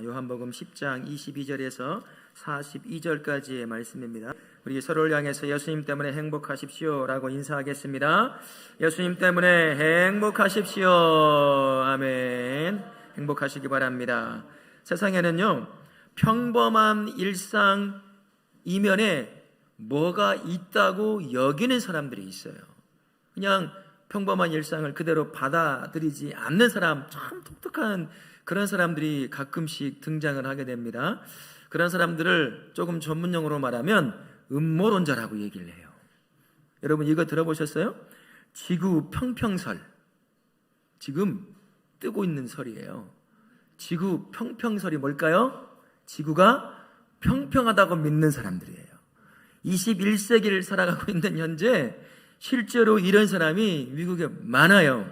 요한복음 10장 22절에서 42절까지의 말씀입니다. 우리 서로를 향해서 예수님 때문에 행복하십시오 라고 인사하겠습니다. 예수님 때문에 행복하십시오. 아멘. 행복하시기 바랍니다. 세상에는요, 평범한 일상 이면에 뭐가 있다고 여기는 사람들이 있어요. 그냥 평범한 일상을 그대로 받아들이지 않는 사람, 참 독특한 그런 사람들이 가끔씩 등장을 하게 됩니다. 그런 사람들을 조금 전문용어로 말하면 음모론자라고 얘기를 해요. 여러분 이거 들어보셨어요? 지구 평평설. 지금 뜨고 있는 설이에요. 지구 평평설이 뭘까요? 지구가 평평하다고 믿는 사람들이에요. 21세기를 살아가고 있는 현재 실제로 이런 사람이 미국에 많아요.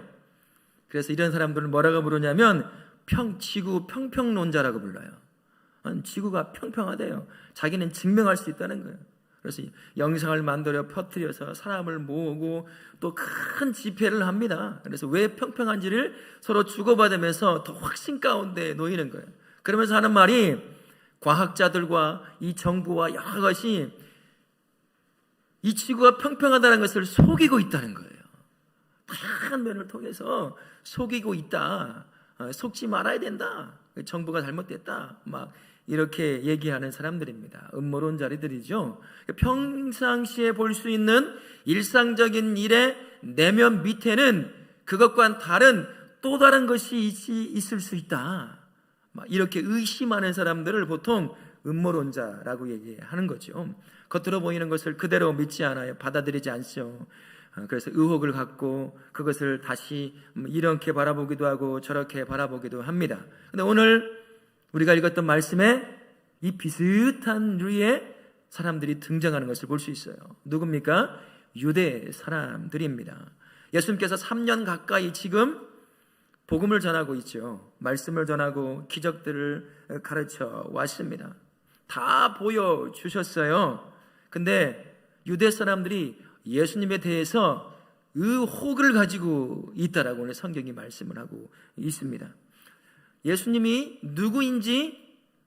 그래서 이런 사람들을 뭐라고 부르냐면 지구 평평론자라고 불러요. 지구가 평평하대요. 자기는 증명할 수 있다는 거예요. 그래서 영상을 만들어 퍼뜨려서 사람을 모으고 또 큰 집회를 합니다. 그래서 왜 평평한지를 서로 주고받으면서 더 확신 가운데 놓이는 거예요. 그러면서 하는 말이 과학자들과 이 정부와 여러 것이 이 지구가 평평하다는 것을 속이고 있다는 거예요. 다양한 면을 통해서 속이고 있다. 속지 말아야 된다. 정부가 잘못됐다. 막 이렇게 얘기하는 사람들입니다. 음모론자리들이죠. 평상시에 볼 수 있는 일상적인 일의 내면 밑에는 그것과는 다른 또 다른 것이 있을 수 있다. 막 이렇게 의심하는 사람들을 보통 음모론자라고 얘기하는 거죠. 겉으로 보이는 것을 그대로 믿지 않아요. 받아들이지 않죠. 그래서 의혹을 갖고 그것을 다시 이렇게 바라보기도 하고 저렇게 바라보기도 합니다. 근데 오늘 우리가 읽었던 말씀에 이 비슷한 류의 사람들이 등장하는 것을 볼 수 있어요. 누굽니까? 유대 사람들입니다. 예수님께서 3년 가까이 지금 복음을 전하고 있죠. 말씀을 전하고 기적들을 가르쳐 왔습니다. 다 보여주셨어요. 근데 유대 사람들이 예수님에 대해서 의혹을 가지고 있다라고 오늘 성경이 말씀을 하고 있습니다. 예수님이 누구인지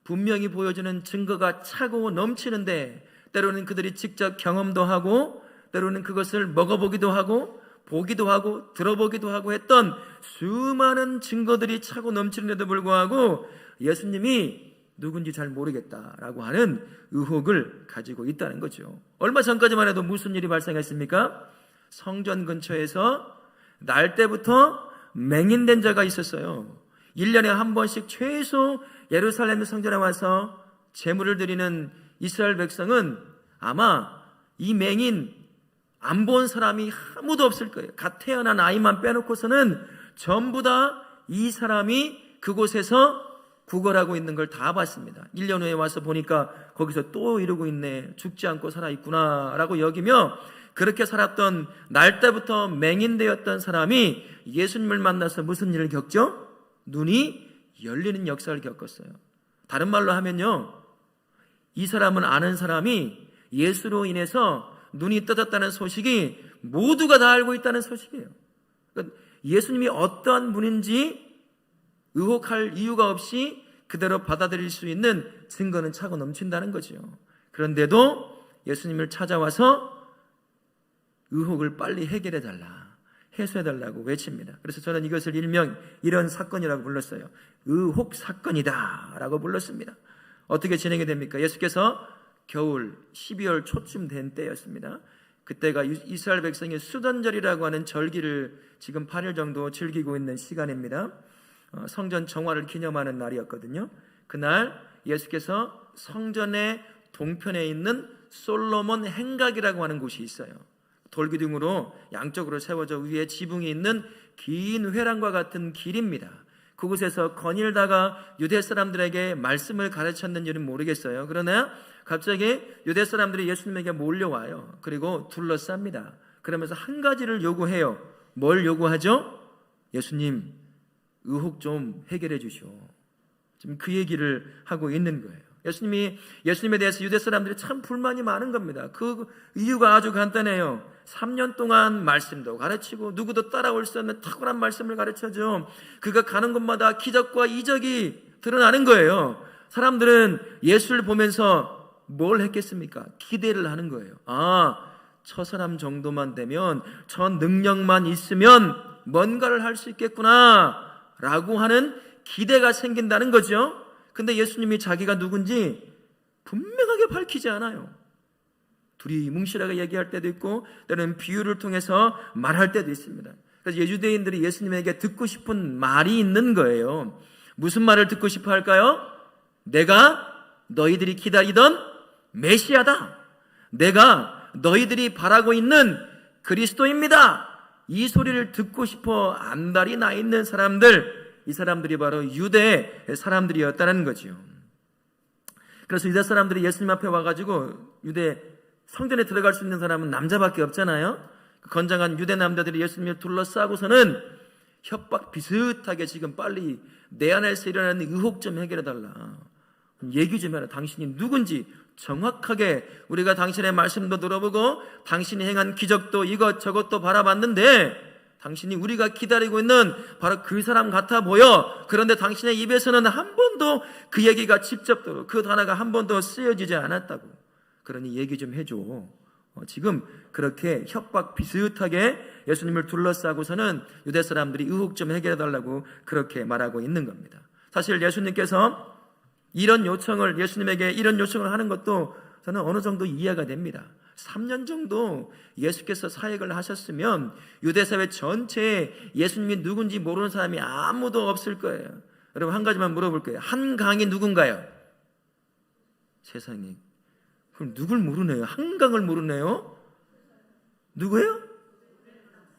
분명히 보여주는 증거가 차고 넘치는데 때로는 그들이 직접 경험도 하고 때로는 그것을 먹어보기도 하고 보기도 하고 들어보기도 하고 했던 수많은 증거들이 차고 넘치는데도 불구하고 예수님이 누군지 잘 모르겠다라고 하는 의혹을 가지고 있다는 거죠. 얼마 전까지만 해도 무슨 일이 발생했습니까? 성전 근처에서 날 때부터 맹인된 자가 있었어요. 1년에 한 번씩 최소 예루살렘 성전에 와서 제물을 드리는 이스라엘 백성은 아마 이 맹인 안 본 사람이 아무도 없을 거예요. 갓 태어난 아이만 빼놓고서는 전부 다 이 사람이 그곳에서 구걸하고 있는 걸 다 봤습니다. 1년 후에 와서 보니까 거기서 또 이러고 있네. 죽지 않고 살아있구나 라고 여기며 그렇게 살았던 날 때부터 맹인되었던 사람이 예수님을 만나서 무슨 일을 겪죠? 눈이 열리는 역사를 겪었어요. 다른 말로 하면요, 이 사람은 아는 사람이 예수로 인해서 눈이 떠졌다는 소식이 모두가 다 알고 있다는 소식이에요. 그러니까 예수님이 어떠한 분인지 의혹할 이유가 없이 그대로 받아들일 수 있는 증거는 차고 넘친다는 거죠. 그런데도 예수님을 찾아와서 의혹을 빨리 해결해달라, 해소해달라고 외칩니다. 그래서 저는 이것을 일명 이런 사건이라고 불렀어요. 의혹 사건이다 라고 불렀습니다. 어떻게 진행이 됩니까? 예수께서 겨울 12월 초쯤 된 때였습니다. 그때가 이스라엘 백성의 수던절이라고 하는 절기를 지금 8일 정도 즐기고 있는 시간입니다. 성전 정화를 기념하는 날이었거든요. 그날 예수께서 성전의 동편에 있는 솔로몬 행각이라고 하는 곳이 있어요. 돌기둥으로 양쪽으로 세워져 위에 지붕이 있는 긴 회랑과 같은 길입니다. 그곳에서 거닐다가 유대 사람들에게 말씀을 가르쳤는지는 모르겠어요. 그러나 갑자기 유대 사람들이 예수님에게 몰려와요. 그리고 둘러쌉니다. 그러면서 한 가지를 요구해요. 뭘 요구하죠? 예수님, 의혹 좀 해결해 주시오. 지금 그 얘기를 하고 있는 거예요. 예수님에 대해서 유대 사람들이 참 불만이 많은 겁니다. 그 이유가 아주 간단해요. 3년 동안 말씀도 가르치고 누구도 따라올 수 없는 탁월한 말씀을 가르쳐줘. 그가 가는 곳마다 기적과 이적이 드러나는 거예요. 사람들은 예수를 보면서 뭘 했겠습니까? 기대를 하는 거예요. 저 사람 정도만 되면, 저 능력만 있으면 뭔가를 할 수 있겠구나 라고 하는 기대가 생긴다는 거죠. 근데 예수님이 자기가 누군지 분명하게 밝히지 않아요. 둘이 뭉실하게 얘기할 때도 있고 때로는 비유를 통해서 말할 때도 있습니다. 그래서 유대인들이 예수님에게 듣고 싶은 말이 있는 거예요. 무슨 말을 듣고 싶어 할까요? 내가 너희들이 기다리던 메시아다. 내가 너희들이 바라고 있는 그리스도입니다. 이 소리를 듣고 싶어 안달이 나 있는 사람들, 이 사람들이 바로 유대 사람들이었다는 거죠. 그래서 유대 사람들이 예수님 앞에 와가지고, 유대 성전에 들어갈 수 있는 사람은 남자밖에 없잖아요. 건장한 유대 남자들이 예수님을 둘러싸고서는 협박 비슷하게 지금 빨리 내 안에서 일어나는 의혹 좀 해결해달라. 얘기 좀 해라. 당신이 누군지 정확하게 우리가 당신의 말씀도 들어보고 당신이 행한 기적도 이것저것도 바라봤는데 당신이 우리가 기다리고 있는 바로 그 사람 같아 보여. 그런데 당신의 입에서는 한 번도 그 얘기가 직접 그 단어가 한 번도 쓰여지지 않았다고. 그러니 얘기 좀 해줘. 지금 그렇게 협박 비슷하게 예수님을 둘러싸고서는 유대 사람들이 의혹 좀 해결해달라고 그렇게 말하고 있는 겁니다. 사실 예수님께서 예수님에게 이런 요청을 하는 것도 저는 어느 정도 이해가 됩니다. 3년 정도 예수께서 사역을 하셨으면 유대사회 전체에 예수님이 누군지 모르는 사람이 아무도 없을 거예요. 여러분, 한 가지만 물어볼 거예요. 한강이 누군가요? 세상에, 그럼 누굴 모르네요? 한강을 모르네요? 누구예요?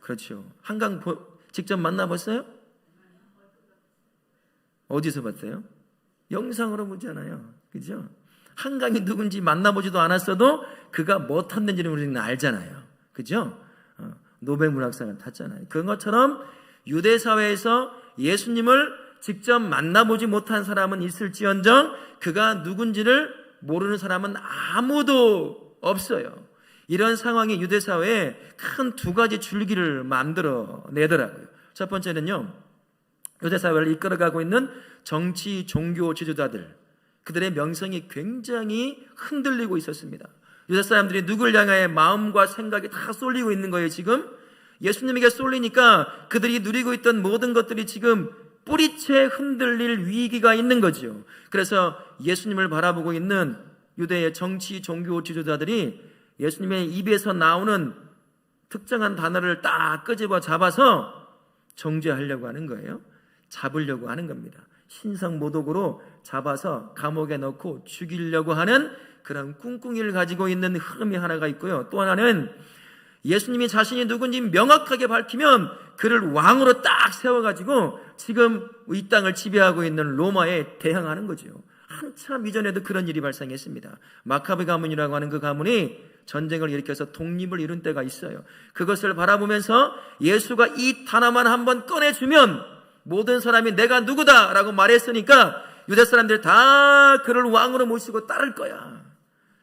그렇죠. 한강 직접 만나봤어요? 어디서 봤어요? 영상으로 보잖아요. 그죠? 한강이 누군지 만나보지도 않았어도 그가 뭐 탔는지는 우리는 알잖아요. 그죠? 노벨문학상을 탔잖아요. 그런 것처럼 유대사회에서 예수님을 직접 만나보지 못한 사람은 있을지언정 그가 누군지를 모르는 사람은 아무도 없어요. 이런 상황이 유대사회에 큰 두 가지 줄기를 만들어내더라고요. 첫 번째는요, 유대사회를 이끌어가고 있는 정치, 종교 지도자들, 그들의 명성이 굉장히 흔들리고 있었습니다. 유대 사람들이 누굴 향하여 마음과 생각이 다 쏠리고 있는 거예요. 지금 예수님에게 쏠리니까 그들이 누리고 있던 모든 것들이 지금 뿌리채 흔들릴 위기가 있는 거죠. 그래서 예수님을 바라보고 있는 유대의 정치, 종교 지도자들이 예수님의 입에서 나오는 특정한 단어를 딱 끄집어 잡아서 정죄하려고 하는 거예요. 잡으려고 하는 겁니다. 신성모독으로 잡아서 감옥에 넣고 죽이려고 하는 그런 꿍꿍이를 가지고 있는 흐름이 하나가 있고요. 또 하나는 예수님이 자신이 누군지 명확하게 밝히면 그를 왕으로 딱 세워가지고 지금 이 땅을 지배하고 있는 로마에 대항하는 거죠. 한참 이전에도 그런 일이 발생했습니다. 마카베 가문이라고 하는 그 가문이 전쟁을 일으켜서 독립을 이룬 때가 있어요. 그것을 바라보면서 예수가 이 단어만 한번 꺼내주면 모든 사람이 내가 누구다라고 말했으니까 유대 사람들 다 그를 왕으로 모시고 따를 거야.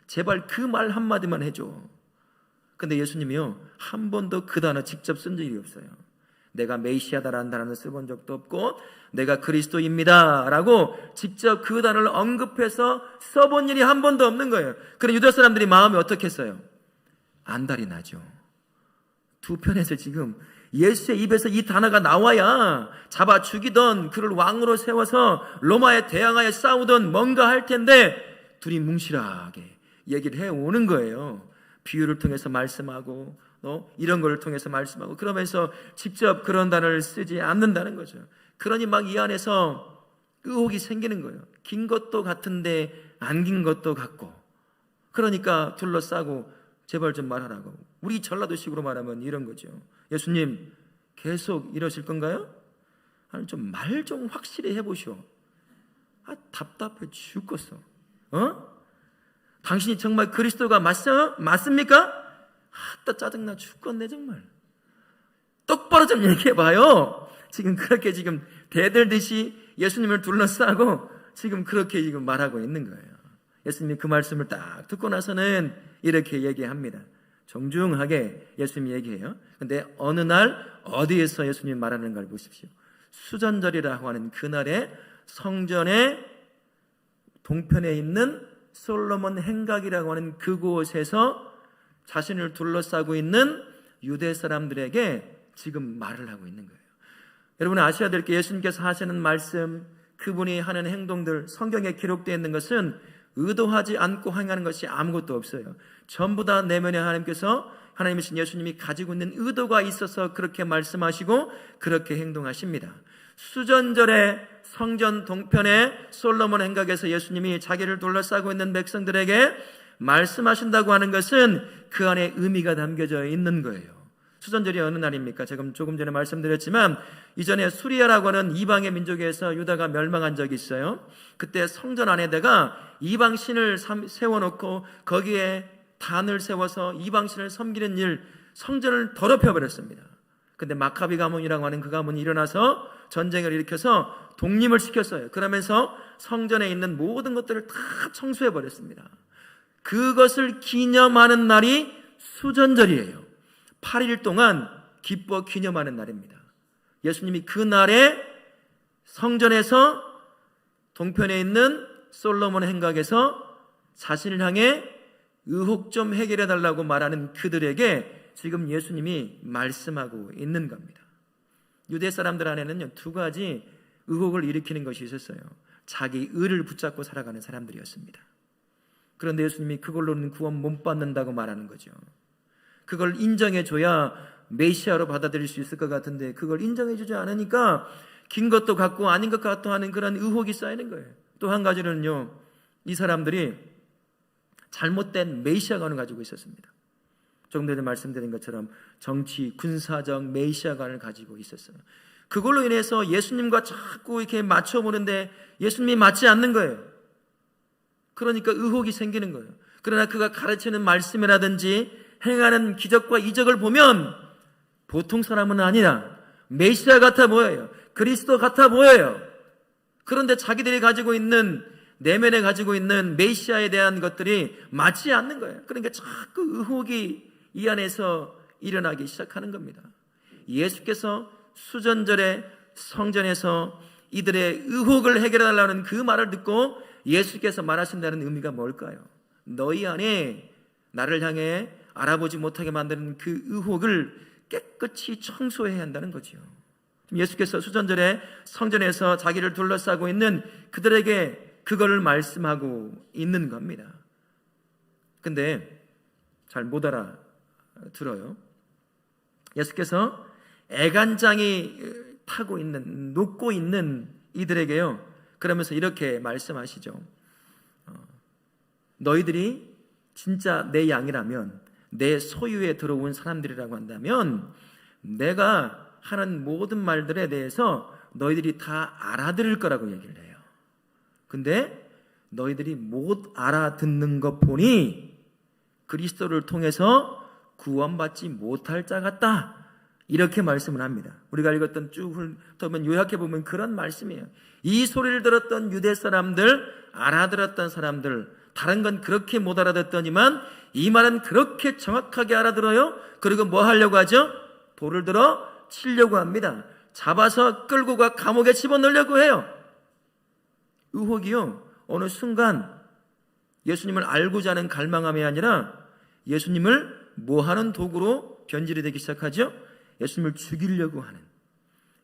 제발 그 말 한마디만 해줘. 근데 예수님이요, 한 번도 그 단어 직접 쓴 적이 없어요. 내가 메시아다라는 단어를 써본 적도 없고 내가 그리스도입니다 라고 직접 그 단어를 언급해서 써본 일이 한 번도 없는 거예요. 그럼 유대 사람들이 마음이 어떻겠어요? 안달이 나죠. 두 편에서 지금 예수의 입에서 이 단어가 나와야 잡아 죽이던 그를 왕으로 세워서 로마에 대항하여 싸우던 뭔가 할 텐데 둘이 뭉실하게 얘기를 해오는 거예요. 비유를 통해서 말씀하고 이런 걸 통해서 말씀하고 그러면서 직접 그런 단어를 쓰지 않는다는 거죠. 그러니 막 이 안에서 의혹이 생기는 거예요. 긴 것도 같은데 안 긴 것도 같고, 그러니까 둘러싸고 제발 좀 말하라고. 우리 전라도식으로 말하면 이런 거죠. 예수님 계속 이러실 건가요? 아니 좀 말 좀 확실히 해보시오. 답답해 죽겠어. 당신이 정말 그리스도가 맞습니까? 짜증나 죽겠네 정말. 똑바로 좀 얘기해봐요. 지금 그렇게 지금 대들듯이 예수님을 둘러싸고 지금 그렇게 지금 말하고 있는 거예요. 예수님이 그 말씀을 딱 듣고 나서는 이렇게 얘기합니다. 정중하게 예수님이 얘기해요. 근데 어느 날 어디에서 예수님이 말하는 걸 보십시오. 수전절이라고 하는 그날에 성전의 동편에 있는 솔로몬 행각이라고 하는 그곳에서 자신을 둘러싸고 있는 유대 사람들에게 지금 말을 하고 있는 거예요. 여러분 아셔야 될 게 예수님께서 하시는 말씀, 그분이 하는 행동들, 성경에 기록되어 있는 것은 의도하지 않고 행하는 것이 아무것도 없어요. 전부 다 내면에 하나님이신 예수님이 가지고 있는 의도가 있어서 그렇게 말씀하시고 그렇게 행동하십니다. 수전절에 성전 동편에 솔로몬 행각에서 예수님이 자기를 둘러싸고 있는 백성들에게 말씀하신다고 하는 것은 그 안에 의미가 담겨져 있는 거예요. 수전절이 어느 날입니까? 제가 조금 전에 말씀드렸지만 이전에 수리아라고 하는 이방의 민족에서 유다가 멸망한 적이 있어요. 그때 성전 안에다가 이방신을 세워놓고 거기에 단을 세워서 이방신을 섬기는 일, 성전을 더럽혀버렸습니다. 근데 마카비 가문이라고 하는 그 가문이 일어나서 전쟁을 일으켜서 독립을 시켰어요. 그러면서 성전에 있는 모든 것들을 다 청소해버렸습니다. 그것을 기념하는 날이 수전절이에요. 8일 동안 기뻐 기념하는 날입니다. 예수님이 그 날에 성전에서 동편에 있는 솔로몬 행각에서 자신을 향해 의혹 좀 해결해 달라고 말하는 그들에게 지금 예수님이 말씀하고 있는 겁니다. 유대 사람들 안에는 두 가지 의혹을 일으키는 것이 있었어요. 자기 의를 붙잡고 살아가는 사람들이었습니다. 그런데 예수님이 그걸로는 구원 못 받는다고 말하는 거죠. 그걸 인정해줘야 메시아로 받아들일 수 있을 것 같은데 그걸 인정해주지 않으니까 긴 것도 같고 아닌 것 같고 하는 그런 의혹이 쌓이는 거예요. 또 한 가지는요, 이 사람들이 잘못된 메시아관을 가지고 있었습니다. 조금 전에 말씀드린 것처럼 정치, 군사적 메시아관을 가지고 있었어요. 그걸로 인해서 예수님과 자꾸 이렇게 맞춰보는데 예수님이 맞지 않는 거예요. 그러니까 의혹이 생기는 거예요. 그러나 그가 가르치는 말씀이라든지 행하는 기적과 이적을 보면 보통 사람은 아니라 메시아 같아 보여요. 그리스도 같아 보여요. 그런데 자기들이 가지고 있는, 내면에 가지고 있는 메시아에 대한 것들이 맞지 않는 거예요. 그러니까 자꾸 의혹이 이 안에서 일어나기 시작하는 겁니다. 예수께서 수전절에 성전에서 이들의 의혹을 해결하려는 그 말을 듣고 예수께서 말하신다는 의미가 뭘까요? 너희 안에 나를 향해 알아보지 못하게 만드는 그 의혹을 깨끗이 청소해야 한다는 거죠. 예수께서 수전절에 성전에서 자기를 둘러싸고 있는 그들에게 그거를 말씀하고 있는 겁니다. 근데 잘 못 알아들어요. 예수께서 애간장이 타고 있는, 녹고 있는 이들에게요, 그러면서 이렇게 말씀하시죠. 너희들이 진짜 내 양이라면, 내 소유에 들어온 사람들이라고 한다면 내가 하는 모든 말들에 대해서 너희들이 다 알아들을 거라고 얘기를 해요. 근데 너희들이 못 알아듣는 것 보니 그리스도를 통해서 구원받지 못할 자 같다, 이렇게 말씀을 합니다. 우리가 읽었던 쭉 훑어보면 요약해보면 그런 말씀이에요. 이 소리를 들었던 유대 사람들, 알아들었던 사람들, 다른 건 그렇게 못 알아듣더니만 이 말은 그렇게 정확하게 알아들어요. 그리고 뭐 하려고 하죠? 돌을 들어 치려고 합니다. 잡아서 끌고 가 감옥에 집어넣으려고 해요. 의혹이요, 어느 순간 예수님을 알고자 하는 갈망함이 아니라 예수님을 뭐하는 도구로 변질이 되기 시작하죠? 예수님을 죽이려고 하는,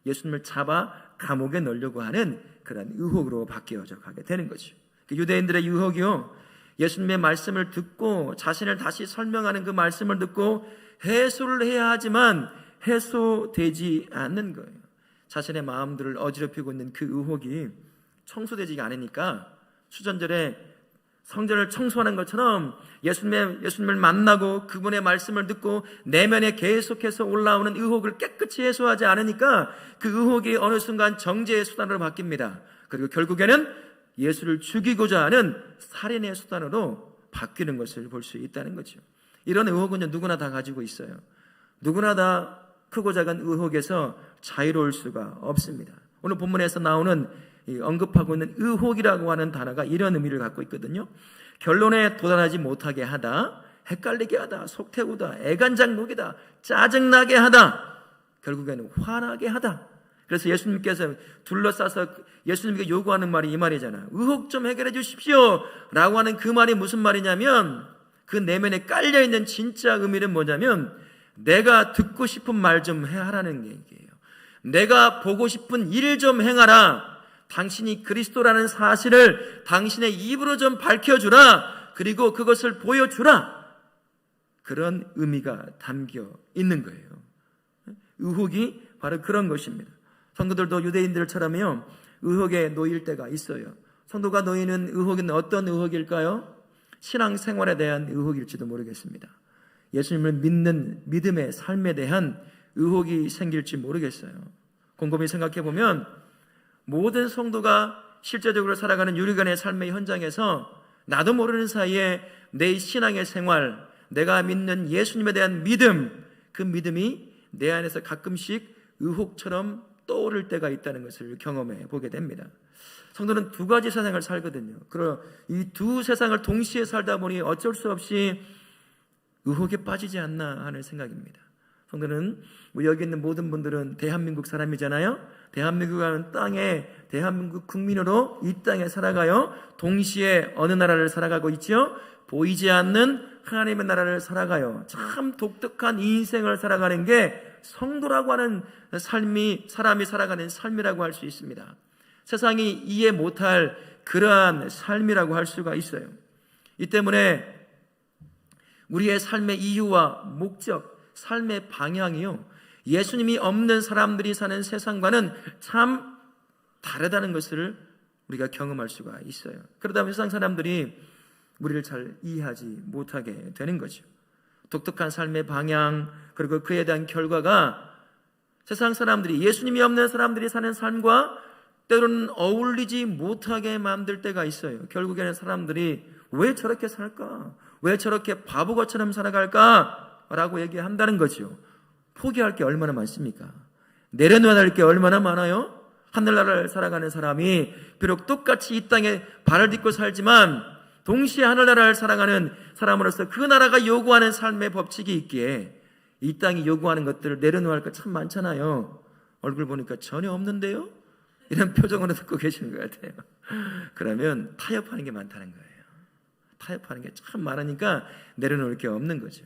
예수님을 잡아 감옥에 넣으려고 하는 그런 의혹으로 바뀌어져 가게 되는 거죠. 유대인들의 유혹이요, 예수님의 말씀을 듣고 자신을 다시 설명하는 그 말씀을 듣고 해소를 해야 하지만 해소되지 않는 거예요. 자신의 마음들을 어지럽히고 있는 그 의혹이 청소되지 않으니까 수전절에 성전을 청소하는 것처럼 예수님을 만나고 그분의 말씀을 듣고 내면에 계속해서 올라오는 의혹을 깨끗이 해소하지 않으니까 그 의혹이 어느 순간 정죄의 수단으로 바뀝니다. 그리고 결국에는 예수를 죽이고자 하는 살인의 수단으로 바뀌는 것을 볼 수 있다는 거죠. 이런 의혹은 누구나 다 가지고 있어요. 누구나 다 크고 작은 의혹에서 자유로울 수가 없습니다. 오늘 본문에서 나오는 언급하고 있는 의혹이라고 하는 단어가 이런 의미를 갖고 있거든요. 결론에 도달하지 못하게 하다, 헷갈리게 하다, 속태우다, 애간장록이다, 짜증나게 하다, 결국에는 화나게 하다, 그래서 예수님께서 둘러싸서 예수님께 요구하는 말이 이 말이잖아요. 의혹 좀 해결해 주십시오 라고 하는 그 말이 무슨 말이냐면, 그 내면에 깔려있는 진짜 의미는 뭐냐면, 내가 듣고 싶은 말 좀 하라는 얘기예요. 내가 보고 싶은 일 좀 행하라. 당신이 그리스도라는 사실을 당신의 입으로 좀 밝혀주라. 그리고 그것을 보여주라. 그런 의미가 담겨 있는 거예요. 의혹이 바로 그런 것입니다. 성도들도 유대인들처럼요, 의혹에 놓일 때가 있어요. 성도가 놓이는 의혹은 어떤 의혹일까요? 신앙생활에 대한 의혹일지도 모르겠습니다. 예수님을 믿는 믿음의 삶에 대한 의혹이 생길지 모르겠어요. 곰곰이 생각해 보면 모든 성도가 실제적으로 살아가는 유리간의 삶의 현장에서 나도 모르는 사이에 내 신앙의 생활, 내가 믿는 예수님에 대한 믿음, 그 믿음이 내 안에서 가끔씩 의혹처럼 떠오를 때가 있다는 것을 경험해 보게 됩니다. 성도는 두 가지 세상을 살거든요. 그리고 이 두 세상을 동시에 살다 보니 어쩔 수 없이 의혹에 빠지지 않나 하는 생각입니다. 성도는 여기 있는 모든 분들은 대한민국 사람이잖아요. 대한민국이라는 땅에, 대한민국 국민으로 이 땅에 살아가요. 동시에 어느 나라를 살아가고 있죠? 보이지 않는 하나님의 나라를 살아가요. 참 독특한 이 인생을 살아가는 게 성도라고 하는 삶이, 사람이 살아가는 삶이라고 할 수 있습니다. 세상이 이해 못할 그러한 삶이라고 할 수가 있어요. 이 때문에 우리의 삶의 이유와 목적, 삶의 방향이요, 예수님이 없는 사람들이 사는 세상과는 참 다르다는 것을 우리가 경험할 수가 있어요. 그러다 보면 세상 사람들이 우리를 잘 이해하지 못하게 되는 거죠. 독특한 삶의 방향, 그리고 그에 대한 결과가 세상 사람들이, 예수님이 없는 사람들이 사는 삶과 때로는 어울리지 못하게 만들 때가 있어요. 결국에는 사람들이 왜 저렇게 살까? 왜 저렇게 바보같처럼 살아갈까? 라고 얘기한다는 거죠. 포기할 게 얼마나 많습니까? 내려놓아야 할 게 얼마나 많아요? 하늘나라를 살아가는 사람이 비록 똑같이 이 땅에 발을 딛고 살지만 동시에 하늘나라를 살아가는 사람으로서 그 나라가 요구하는 삶의 법칙이 있기에 이 땅이 요구하는 것들을 내려놓을 거 참 많잖아요. 얼굴 보니까 전혀 없는데요? 이런 표정으로 듣고 계시는 것 같아요. 그러면 타협하는 게 많다는 거예요. 타협하는 게 참 많으니까 내려놓을 게 없는 거죠.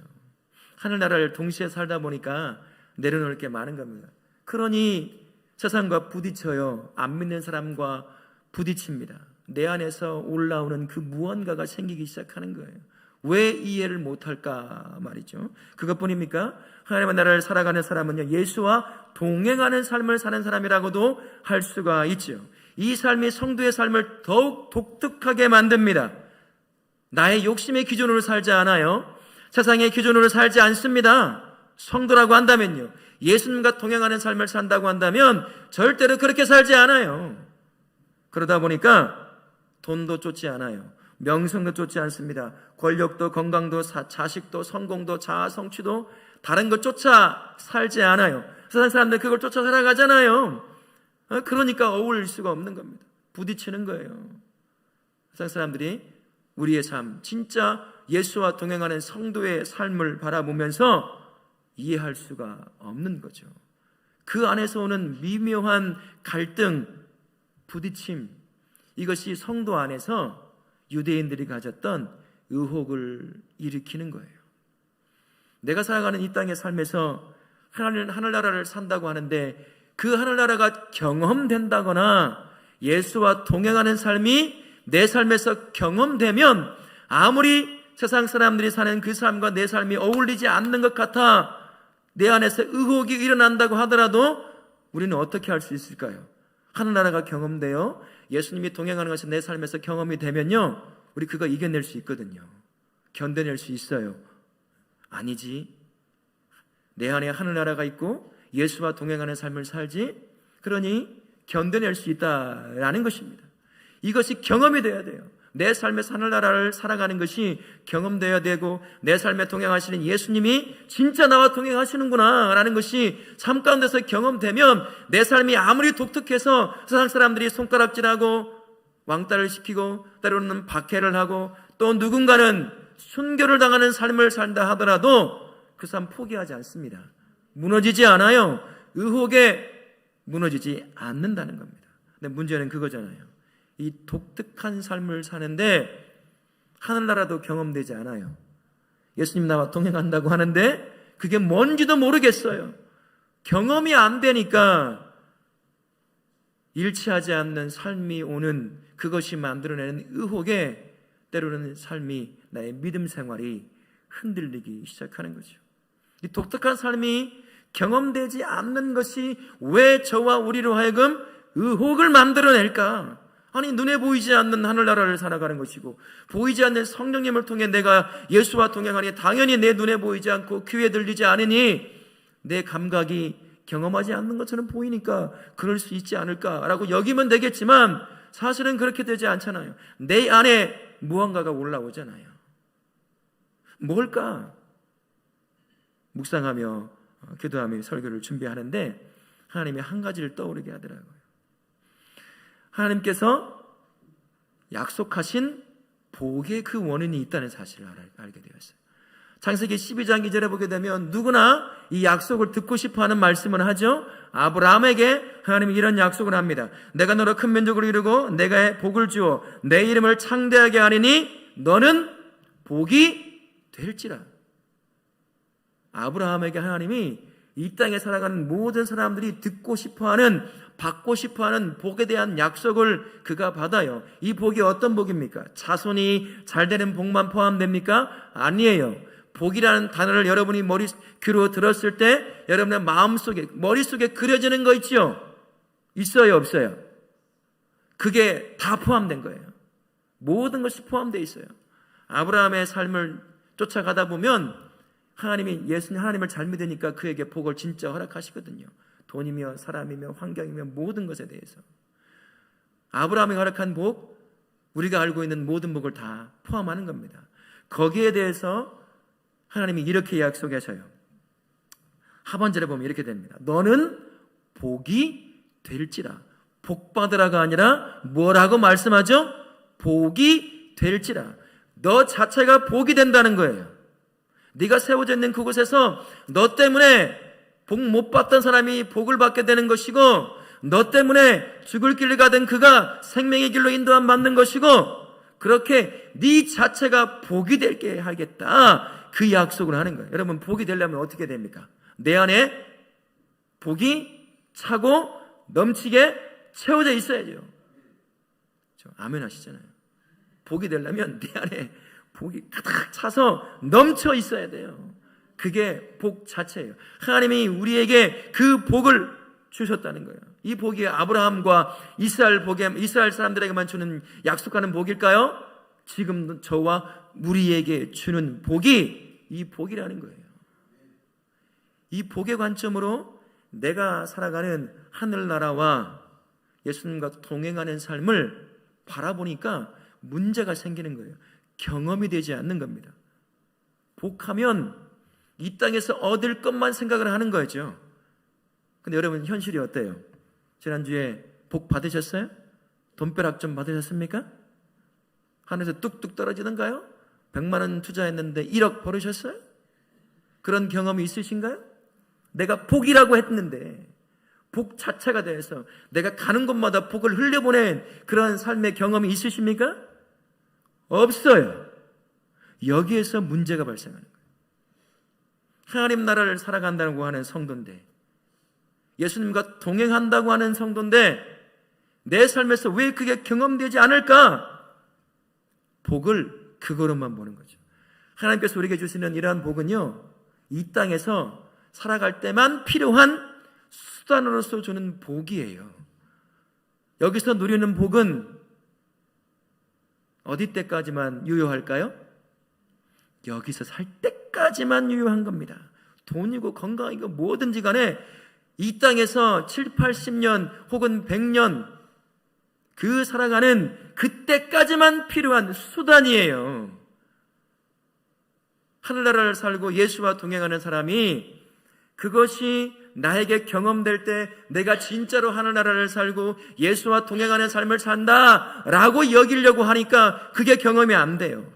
하늘나라를 동시에 살다 보니까 내려놓을 게 많은 겁니다. 그러니 세상과 부딪혀요. 안 믿는 사람과 부딪힙니다. 내 안에서 올라오는 그 무언가가 생기기 시작하는 거예요. 왜 이해를 못할까 말이죠. 그것뿐입니까? 하나님의 나라를 살아가는 사람은요, 예수와 동행하는 삶을 사는 사람이라고도 할 수가 있죠. 이 삶이 성도의 삶을 더욱 독특하게 만듭니다. 나의 욕심의 기준으로 살지 않아요. 세상의 기준으로 살지 않습니다. 성도라고 한다면요, 예수님과 동행하는 삶을 산다고 한다면 절대로 그렇게 살지 않아요. 그러다 보니까 돈도 쫓지 않아요. 명성도 쫓지 않습니다. 권력도, 건강도, 자식도, 성공도, 자아 성취도, 다른 것 쫓아 살지 않아요. 세상 사람들 그걸 쫓아 살아가잖아요. 그러니까 어울릴 수가 없는 겁니다. 부딪히는 거예요. 세상 사람들이 우리의 삶, 진짜 예수와 동행하는 성도의 삶을 바라보면서 이해할 수가 없는 거죠. 그 안에서 오는 미묘한 갈등, 부딪힘, 이것이 성도 안에서 유대인들이 가졌던 의혹을 일으키는 거예요. 내가 살아가는 이 땅의 삶에서 하늘나라를 산다고 하는데 그 하늘나라가 경험된다거나 예수와 동행하는 삶이 내 삶에서 경험되면 아무리 세상 사람들이 사는 그 삶과 내 삶이 어울리지 않는 것 같아 내 안에서 의혹이 일어난다고 하더라도 우리는 어떻게 할 수 있을까요? 하늘나라가 경험되어 예수님이 동행하는 것이 내 삶에서 경험이 되면요, 우리 그거 이겨낼 수 있거든요. 견뎌낼 수 있어요. 아니지, 내 안에 하늘나라가 있고 예수와 동행하는 삶을 살지, 그러니 견뎌낼 수 있다라는 것입니다. 이것이 경험이 돼야 돼요. 내 삶에서 하늘나라를 살아가는 것이 경험되어야 되고 내 삶에 동행하시는 예수님이 진짜 나와 동행하시는구나 라는 것이 삶 가운데서 경험되면 내 삶이 아무리 독특해서 세상 사람들이 손가락질하고 왕따를 시키고 때로는 박해를 하고 또 누군가는 순교를 당하는 삶을 산다 하더라도 그 삶 포기하지 않습니다. 무너지지 않아요. 의혹에 무너지지 않는다는 겁니다. 근데 문제는 그거잖아요. 이 독특한 삶을 사는데 하늘나라도 경험되지 않아요. 예수님 나와 동행한다고 하는데 그게 뭔지도 모르겠어요. 경험이 안 되니까 일치하지 않는 삶이 오는, 그것이 만들어내는 의혹에 때로는 삶이, 나의 믿음 생활이 흔들리기 시작하는 거죠. 이 독특한 삶이 경험되지 않는 것이 왜 저와 우리로 하여금 의혹을 만들어낼까? 아니, 눈에 보이지 않는 하늘나라를 살아가는 것이고 보이지 않는 성령님을 통해 내가 예수와 동행하니 당연히 내 눈에 보이지 않고 귀에 들리지 않으니 내 감각이 경험하지 않는 것처럼 보이니까 그럴 수 있지 않을까라고 여기면 되겠지만 사실은 그렇게 되지 않잖아요. 내 안에 무언가가 올라오잖아요. 뭘까? 묵상하며 기도하며 설교를 준비하는데 하나님이 한 가지를 떠오르게 하더라고요. 하나님께서 약속하신 복의 그 원인이 있다는 사실을 알게 되었어요. 창세기 12장 2절에 보게 되면 누구나 이 약속을 듣고 싶어하는 말씀을 하죠. 아브라함에게 하나님이 이런 약속을 합니다. 내가 너로 큰 민족을 이루고 내가 복을 주어 내 이름을 창대하게 하리니 너는 복이 될지라. 아브라함에게 하나님이 이 땅에 살아가는 모든 사람들이 듣고 싶어하는, 받고 싶어하는 복에 대한 약속을 그가 받아요. 이 복이 어떤 복입니까? 자손이 잘 되는 복만 포함됩니까? 아니에요. 복이라는 단어를 여러분이 귀로 들었을 때 여러분의 마음속에, 머릿속에 그려지는 거 있죠? 있어요, 없어요? 그게 다 포함된 거예요. 모든 것이 포함되어 있어요. 아브라함의 삶을 쫓아가다 보면 하나님을 잘 믿으니까 그에게 복을 진짜 허락하시거든요. 돈이며 사람이며 환경이며 모든 것에 대해서. 아브라함이 허락한 복, 우리가 알고 있는 모든 복을 다 포함하는 겁니다. 거기에 대해서 하나님이 이렇게 약속하셔요. 하반절에 보면 이렇게 됩니다. 너는 복이 될지라. 복 받으라가 아니라 뭐라고 말씀하죠? 복이 될지라. 너 자체가 복이 된다는 거예요. 네가 세워져 있는 그곳에서 너 때문에 복 못 받던 사람이 복을 받게 되는 것이고, 너 때문에 죽을 길을 가던 그가 생명의 길로 인도함 받는 것이고, 그렇게 네 자체가 복이 되게 하겠다, 그 약속을 하는 거예요. 여러분, 복이 되려면 어떻게 됩니까? 내 안에 복이 차고 넘치게 채워져 있어야죠. 아멘 하시잖아요. 복이 되려면 내 안에 복이 가득 차서 넘쳐 있어야 돼요. 그게 복 자체예요. 하나님이 우리에게 그 복을 주셨다는 거예요. 이 복이 아브라함과 이스라엘 사람들에게만 주는, 약속하는 복일까요? 지금 저와 우리에게 주는 복이 이 복이라는 거예요. 이 복의 관점으로 내가 살아가는 하늘나라와 예수님과 동행하는 삶을 바라보니까 문제가 생기는 거예요. 경험이 되지 않는 겁니다. 복하면 이 땅에서 얻을 것만 생각을 하는 거죠. 근데 여러분, 현실이 어때요? 지난주에 복 받으셨어요? 돈벼락 좀 받으셨습니까? 하늘에서 뚝뚝 떨어지던가요? 100만 원 투자했는데 1억 벌으셨어요? 그런 경험이 있으신가요? 내가 복이라고 했는데 복 자체가 돼서 내가 가는 곳마다 복을 흘려보낸 그런 삶의 경험이 있으십니까? 없어요. 여기에서 문제가 발생하는 거예요. 하나님 나라를 살아간다고 하는 성도인데, 예수님과 동행한다고 하는 성도인데 내 삶에서 왜 그게 경험되지 않을까? 복을 그거로만 보는 거죠. 하나님께서 우리에게 주시는 이러한 복은요, 이 땅에서 살아갈 때만 필요한 수단으로서 주는 복이에요. 여기서 누리는 복은 어디 때까지만 유효할까요? 여기서 살 때까지만 유효한 겁니다. 돈이고 건강이고 뭐든지 간에 이 땅에서 7, 80년 혹은 100년 그 살아가는 그때까지만 필요한 수단이에요. 하늘나라를 살고 예수와 동행하는 사람이 그것이 나에게 경험될 때 내가 진짜로 하늘나라를 살고 예수와 동행하는 삶을 산다라고 여기려고 하니까 그게 경험이 안 돼요.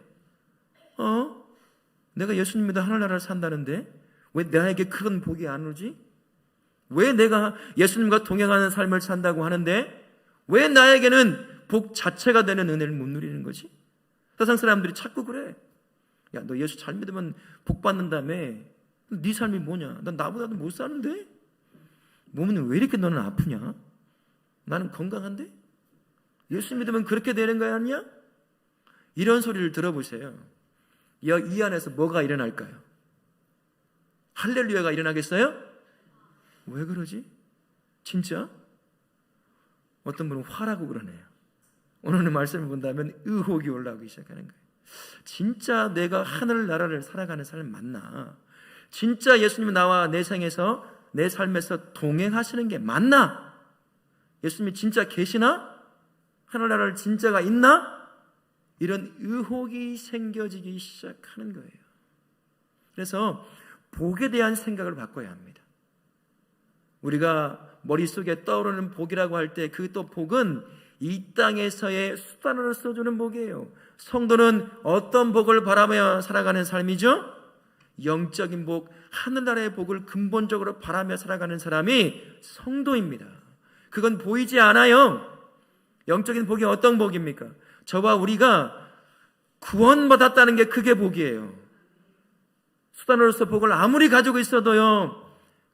내가 예수님 믿어 하늘나라를 산다는데 왜 나에게 큰 복이 안 오지? 왜 내가 예수님과 동행하는 삶을 산다고 하는데 왜 나에게는 복 자체가 되는 은혜를 못 누리는 거지? 세상 사람들이 자꾸 그래. 야, 너 예수 잘 믿으면 복 받는다며. 네 삶이 뭐냐? 난 나보다도 못 사는데? 몸은 왜 이렇게 너는 아프냐? 나는 건강한데? 예수 믿으면 그렇게 되는 거야 아니야? 이런 소리를 들어보세요. 이 안에서 뭐가 일어날까요? 할렐루야가 일어나겠어요? 왜 그러지? 진짜? 어떤 분은 화라고 그러네요. 오늘 말씀을 본다면 의혹이 올라오기 시작하는 거예요. 진짜 내가 하늘나라를 살아가는 삶 맞나? 진짜 예수님이 나와 내 생에서 내 삶에서 동행하시는 게 맞나? 예수님이 진짜 계시나? 하늘나라를 진짜가 있나? 이런 의혹이 생겨지기 시작하는 거예요. 그래서 복에 대한 생각을 바꿔야 합니다. 우리가 머릿속에 떠오르는 복이라고 할 때 그 또 복은 이 땅에서의 수단으로 써주는 복이에요. 성도는 어떤 복을 바라며 살아가는 삶이죠? 영적인 복, 하늘나라의 복을 근본적으로 바라며 살아가는 사람이 성도입니다. 그건 보이지 않아요. 영적인 복이 어떤 복입니까? 저와 우리가 구원받았다는 게 그게 복이에요. 수단으로서 복을 아무리 가지고 있어도요,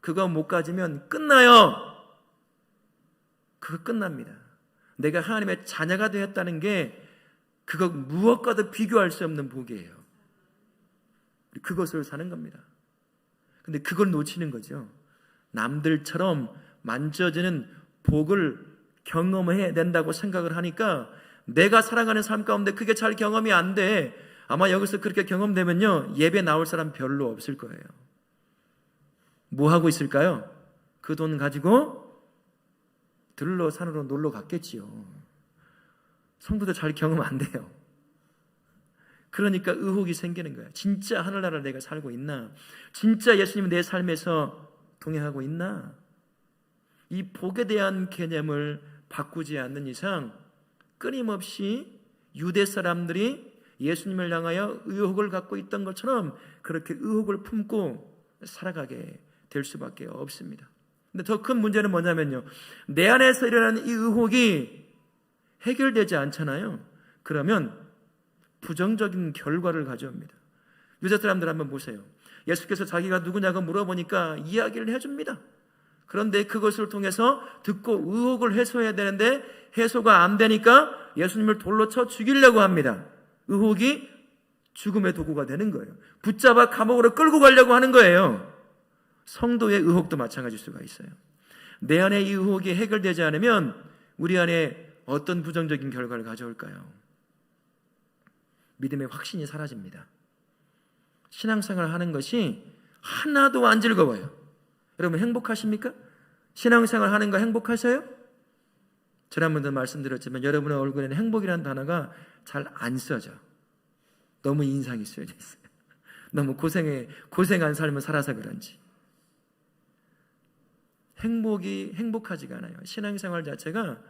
그거 못 가지면 끝나요. 그거 끝납니다. 내가 하나님의 자녀가 되었다는 게 그거 무엇과도 비교할 수 없는 복이에요. 그것을 사는 겁니다. 근데 그걸 놓치는 거죠. 남들처럼 만져지는 복을 경험해야 된다고 생각을 하니까 내가 살아가는 삶 가운데 그게 잘 경험이 안 돼. 아마 여기서 그렇게 경험되면요, 예배 나올 사람 별로 없을 거예요. 뭐 하고 있을까요? 그 돈 가지고 들러 산으로 놀러 갔겠지요. 성도도 잘 경험 안 돼요. 그러니까 의혹이 생기는 거예요. 진짜 하늘나라를 내가 살고 있나? 진짜 예수님이 내 삶에서 동행하고 있나? 이 복에 대한 개념을 바꾸지 않는 이상 끊임없이 유대 사람들이 예수님을 향하여 의혹을 갖고 있던 것처럼 그렇게 의혹을 품고 살아가게 될 수밖에 없습니다. 근데 더 큰 문제는 뭐냐면요, 내 안에서 일어나는 이 의혹이 해결되지 않잖아요. 그러면 부정적인 결과를 가져옵니다. 유대 사람들 한번 보세요. 예수께서 자기가 누구냐고 물어보니까 이야기를 해줍니다. 그런데 그것을 통해서 듣고 의혹을 해소해야 되는데 해소가 안 되니까 예수님을 돌로 쳐 죽이려고 합니다. 의혹이 죽음의 도구가 되는 거예요. 붙잡아 감옥으로 끌고 가려고 하는 거예요. 성도의 의혹도 마찬가지일 수가 있어요. 내 안에 이 의혹이 해결되지 않으면 우리 안에 어떤 부정적인 결과를 가져올까요? 믿음의 확신이 사라집니다. 신앙생활을 하는 것이 하나도 안 즐거워요. 여러분 행복하십니까? 신앙생활 하는 거 행복하세요? 지난번도 말씀드렸지만 여러분의 얼굴에는 행복이라는 단어가 잘 안 써져. 너무 인상이 쓰여져 있어요. 너무 고생한 삶을 살아서 그런지. 행복하지가 않아요. 신앙생활 자체가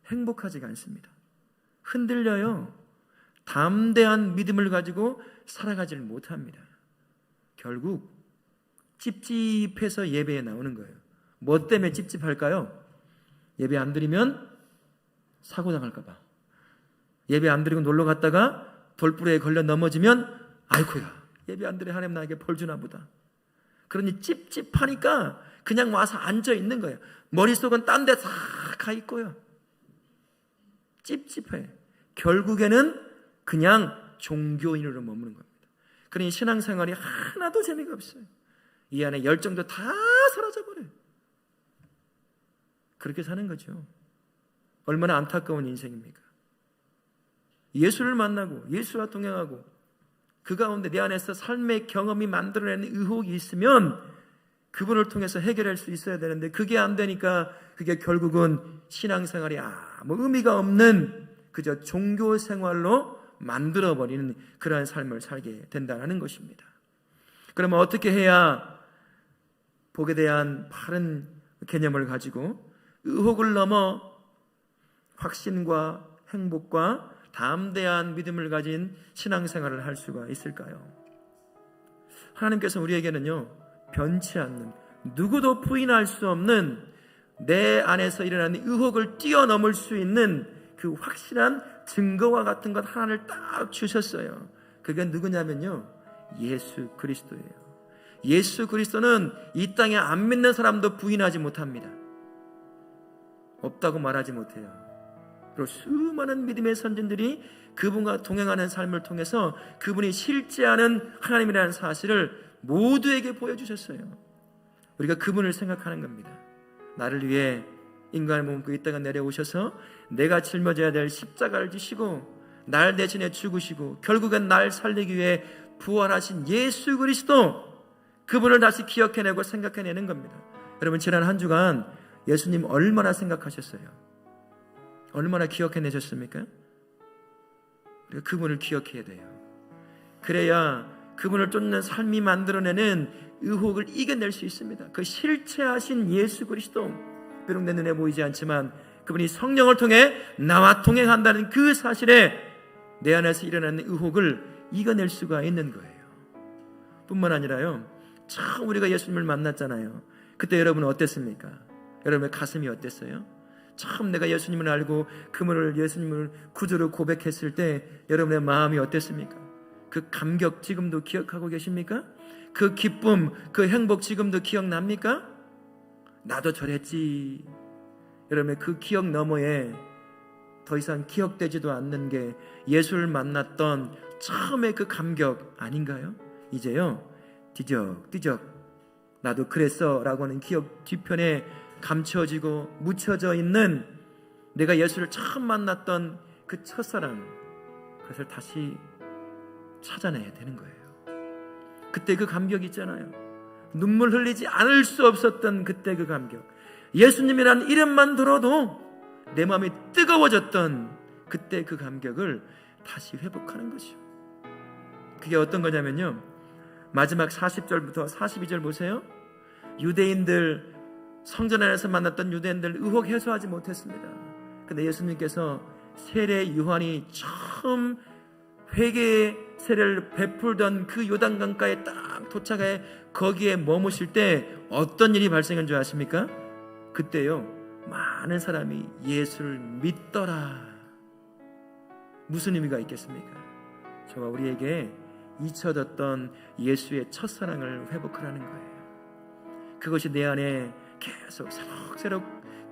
행복하지가 않습니다. 흔들려요. 담대한 믿음을 가지고 살아가지를 못합니다. 결국 찝찝해서 예배에 나오는 거예요. 뭐 때문에 찝찝할까요? 예배 안 드리면 사고 당할까 봐. 예배 안 드리고 놀러 갔다가 돌부리에 걸려 넘어지면 아이고야, 예배 안 드려 하나님 나에게 벌 주나 보다. 그러니 찝찝하니까 그냥 와서 앉아 있는 거예요. 머릿속은 딴 데 다 가 있고요. 찝찝해. 결국에는 그냥 종교인으로 머무는 겁니다. 그러니 신앙생활이 하나도 재미가 없어요. 이 안에 열정도 다 사라져버려요. 그렇게 사는 거죠. 얼마나 안타까운 인생입니까? 예수를 만나고 예수와 동행하고 그 가운데 내 안에서 삶의 경험이 만들어내는 의혹이 있으면 그분을 통해서 해결할 수 있어야 되는데 그게 안 되니까 그게 결국은 신앙생활이 아무 의미가 없는 그저 종교생활로 만들어버리는 그러한 삶을 살게 된다는 것입니다. 그러면 어떻게 해야 복에 대한 바른 개념을 가지고 의혹을 넘어 확신과 행복과 담대한 믿음을 가진 신앙생활을 할 수가 있을까요? 하나님께서 우리에게는요, 변치 않는 누구도 부인할 수 없는 내 안에서 일어나는 의혹을 뛰어넘을 수 있는 그 확실한 증거와 같은 것 하나를 딱 주셨어요. 그게 누구냐면요, 예수 그리스도예요. 예수 그리스도는 이 땅에 안 믿는 사람도 부인하지 못합니다. 없다고 말하지 못해요. 그리고 수많은 믿음의 선진들이 그분과 동행하는 삶을 통해서 그분이 실제하는 하나님이라는 사실을 모두에게 보여주셨어요. 우리가 그분을 생각하는 겁니다. 나를 위해 인간을 몸고 이 땅에 내려오셔서 내가 짊어져야 될 십자가를 지시고 날 대신에 죽으시고 결국엔 날 살리기 위해 부활하신 예수 그리스도, 그분을 다시 기억해내고 생각해내는 겁니다. 여러분, 지난 한 주간 예수님 얼마나 생각하셨어요? 얼마나 기억해내셨습니까? 우리가 그분을 기억해야 돼요. 그래야 그분을 쫓는 삶이 만들어내는 의혹을 이겨낼 수 있습니다. 그 실체하신 예수 그리스도, 비록 내 눈에 보이지 않지만 그분이 성령을 통해 나와 동행한다는 그 사실에 내 안에서 일어나는 의혹을 이겨낼 수가 있는 거예요. 뿐만 아니라요, 처음 우리가 예수님을 만났잖아요. 그때 여러분은 어땠습니까? 여러분의 가슴이 어땠어요? 처음 내가 예수님을 알고 그분을, 예수님을 구주로 고백했을 때 여러분의 마음이 어땠습니까? 그 감격 지금도 기억하고 계십니까? 그 기쁨, 그 행복 지금도 기억납니까? 나도 저랬지. 여러분의 그 기억 너머에 더 이상 기억되지도 않는 게 예수를 만났던 처음의 그 감격 아닌가요? 이제요, 뒤적뒤적 나도 그랬어 라고 하는 기억 뒤편에 감춰지고 묻혀져 있는 내가 예수를 처음 만났던 그 첫사랑, 그것을 다시 찾아내야 되는 거예요. 그때 그 감격 있잖아요. 눈물 흘리지 않을 수 없었던 그때 그 감격, 예수님이라는 이름만 들어도 내 마음이 뜨거워졌던 그때 그 감격을 다시 회복하는 것이요. 그게 어떤 거냐면요, 마지막 40절부터 42절 보세요. 유대인들, 성전 안에서 만났던 유대인들 의혹 해소하지 못했습니다. 근데 예수님께서 세례 요한이 처음 회개의 세례를 베풀던 그 요단강가에 딱 도착해 거기에 머무실 때 어떤 일이 발생한 줄 아십니까? 그때요, 많은 사람이 예수를 믿더라. 무슨 의미가 있겠습니까? 저와 우리에게 잊혀졌던 예수의 첫사랑을 회복하라는 거예요. 그것이 내 안에 계속 새록새록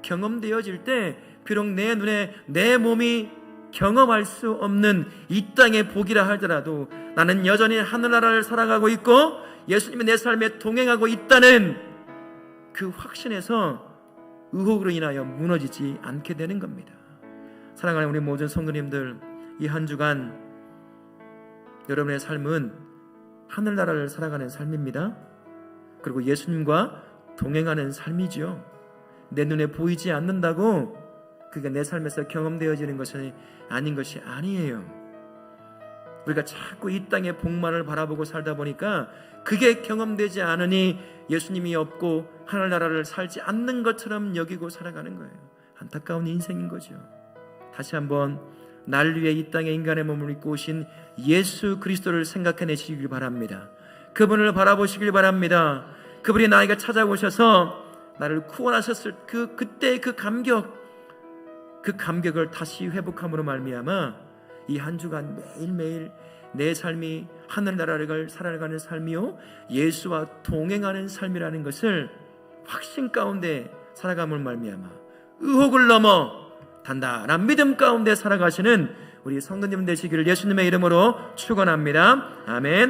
경험되어질 때 비록 내 눈에 내 몸이 경험할 수 없는 이 땅의 복이라 하더라도 나는 여전히 하늘나라를 살아가고 있고 예수님이 내 삶에 동행하고 있다는 그 확신에서 의혹으로 인하여 무너지지 않게 되는 겁니다. 사랑하는 우리 모든 성도님들, 이 한 주간 여러분의 삶은 하늘나라를 살아가는 삶입니다. 그리고 예수님과 동행하는 삶이죠. 내 눈에 보이지 않는다고 그게 내 삶에서 경험되어지는 것이 아닌 것이 아니에요. 우리가 자꾸 이 땅의 복만을 바라보고 살다 보니까 그게 경험되지 않으니 예수님이 없고 하늘나라를 살지 않는 것처럼 여기고 살아가는 거예요. 안타까운 인생인 거죠. 다시 한번 날 위해 이 땅에 인간의 몸을 입고 오신 예수 그리스도를 생각해내시길 바랍니다. 그분을 바라보시길 바랍니다. 그분이 나에게 찾아오셔서 나를 구원하셨을 그때 그 감격을 다시 회복함으로 말미암아 이 한 주간 매일매일 내 삶이 하늘나라를 살아가는 삶이요, 예수와 동행하는 삶이라는 것을 확신 가운데 살아감을 말미암아 의혹을 넘어 단단한 믿음 가운데 살아가시는 우리 성도님 되시기를 예수님의 이름으로 축원합니다. 아멘.